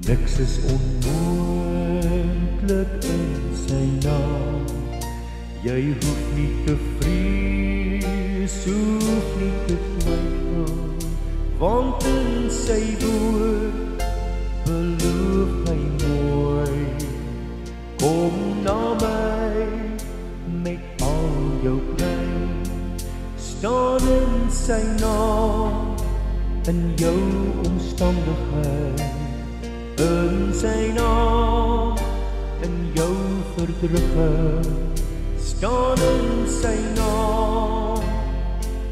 Niks is onmoontlik in sy naam. Jy hoef nie te vrees, hoef nie te twyfel, want in sy woord beloof hy mooi. Kom na my met al jou pyn, staan in sy naam, in jou omstandigheid, in sy naam, in jou verdrukking, staan in sy naam,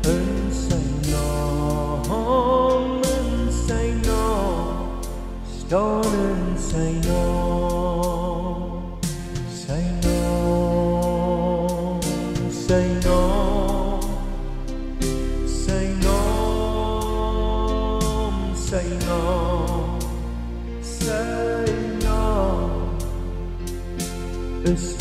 in sy naam, in sy naam, staan in sy naam, sy naam, sy naam, sy naam, sy naam, sy naam is